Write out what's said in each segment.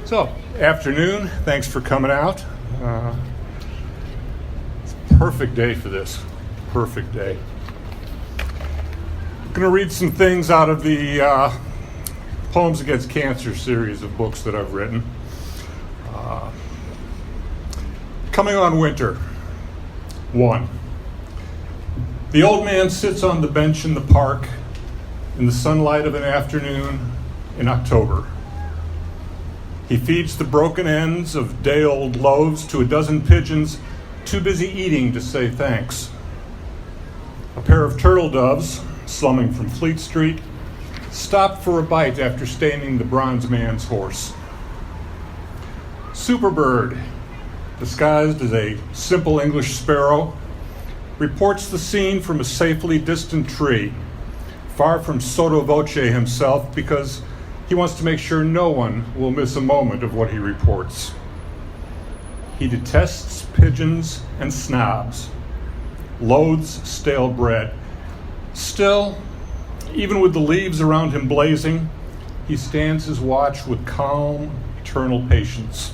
So, afternoon, thanks for coming out. It's a perfect day for this. Perfect day. I'm going to read some things out of the Poems Against Cancer series of books that I've written. Coming on winter. 1. The old man sits on the bench in the park in the sunlight of an afternoon in October. He feeds the broken ends of day-old loaves to a dozen pigeons too busy eating to say thanks. A pair of turtle doves, slumming from Fleet Street, stop for a bite after staining the bronze man's horse. Superbird, disguised as a simple English sparrow, reports the scene from a safely distant tree, far from sotto voce himself, because he wants to make sure no one will miss a moment of what he reports. He detests pigeons and snobs, loathes stale bread. Still, even with the leaves around him blazing, he stands his watch with calm, eternal patience.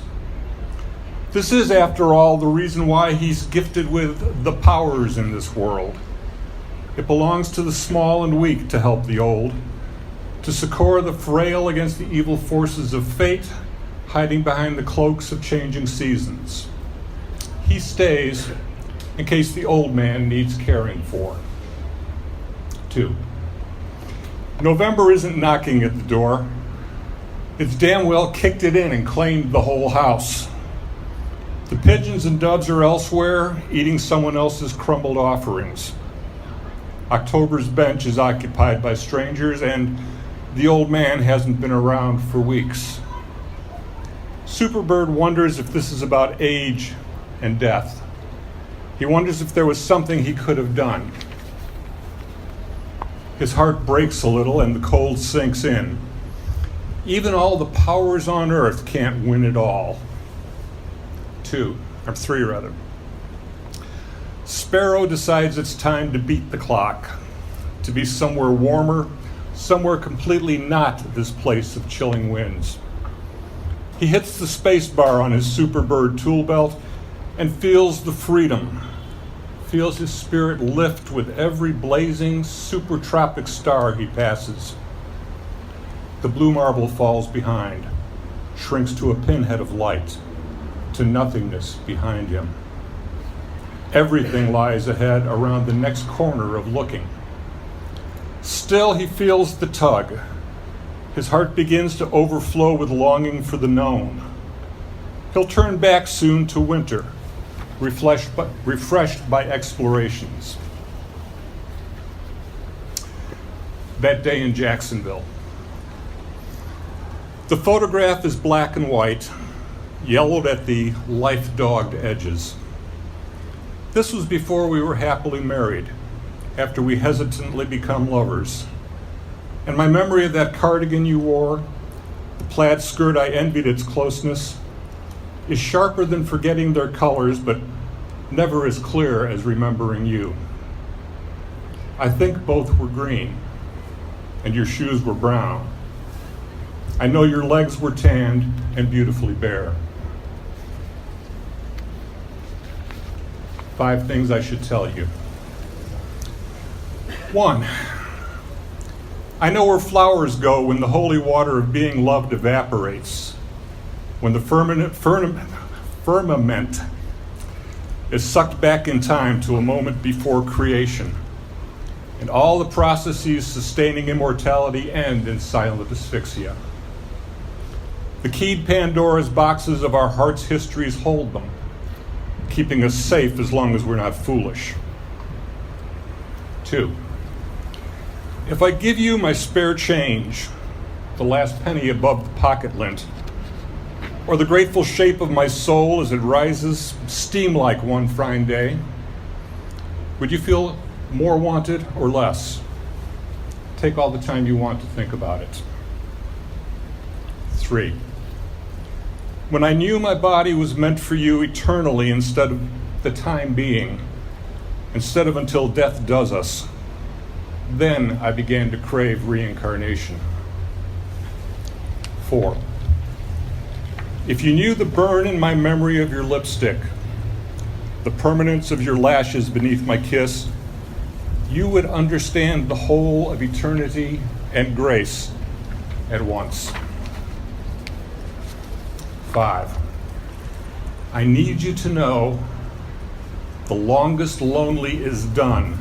This is, after all, the reason why he's gifted with the powers in this world. It belongs to the small and weak to help the old, to succor the frail against the evil forces of fate, hiding behind the cloaks of changing seasons. He stays in case the old man needs caring for. 2. November isn't knocking at the door. It's damn well kicked it in and claimed the whole house. The pigeons and doves are elsewhere, eating someone else's crumbled offerings. October's bench is occupied by strangers, and the old man hasn't been around for weeks. Superbird wonders if this is about age and death. He wonders if there was something he could have done. His heart breaks a little and the cold sinks in. Even all the powers on earth can't win it all. 3. Sparrow decides it's time to beat the clock, to be somewhere warmer, somewhere completely not this place of chilling winds. He hits the space bar on his Superbird tool belt and feels the freedom, feels his spirit lift with every blazing supertropic star he passes. The blue marble falls behind, shrinks to a pinhead of light, to nothingness behind him. Everything lies ahead around the next corner of looking. Still, he feels the tug. His heart begins to overflow with longing for the known. He'll turn back soon to winter, refreshed by explorations. That day in Jacksonville. The photograph is black and white, yellowed at the life-dogged edges. This was before we were happily married, after we hesitantly become lovers. And my memory of that cardigan you wore, the plaid skirt I envied its closeness, is sharper than forgetting their colors, but never as clear as remembering you. I think both were green, and your shoes were brown. I know your legs were tanned and beautifully bare. 5 things I should tell you. 1. I know where flowers go when the holy water of being loved evaporates, when the firmament is sucked back in time to a moment before creation, and all the processes sustaining immortality end in silent asphyxia. The keyed Pandora's boxes of our heart's histories hold them, keeping us safe as long as we're not foolish. 2. If I give you my spare change, the last penny above the pocket lint, or the grateful shape of my soul as it rises steam-like one fine day, would you feel more wanted or less? Take all the time you want to think about it. 3. When I knew my body was meant for you eternally instead of the time being, instead of until death does us, then I began to crave reincarnation. 4. If you knew the burn in my memory of your lipstick, the permanence of your lashes beneath my kiss, you would understand the whole of eternity and grace at once. 5. I need you to know the longest lonely is done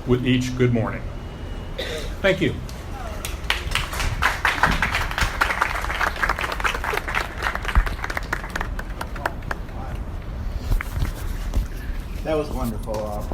with each good morning. Thank you. That was wonderful.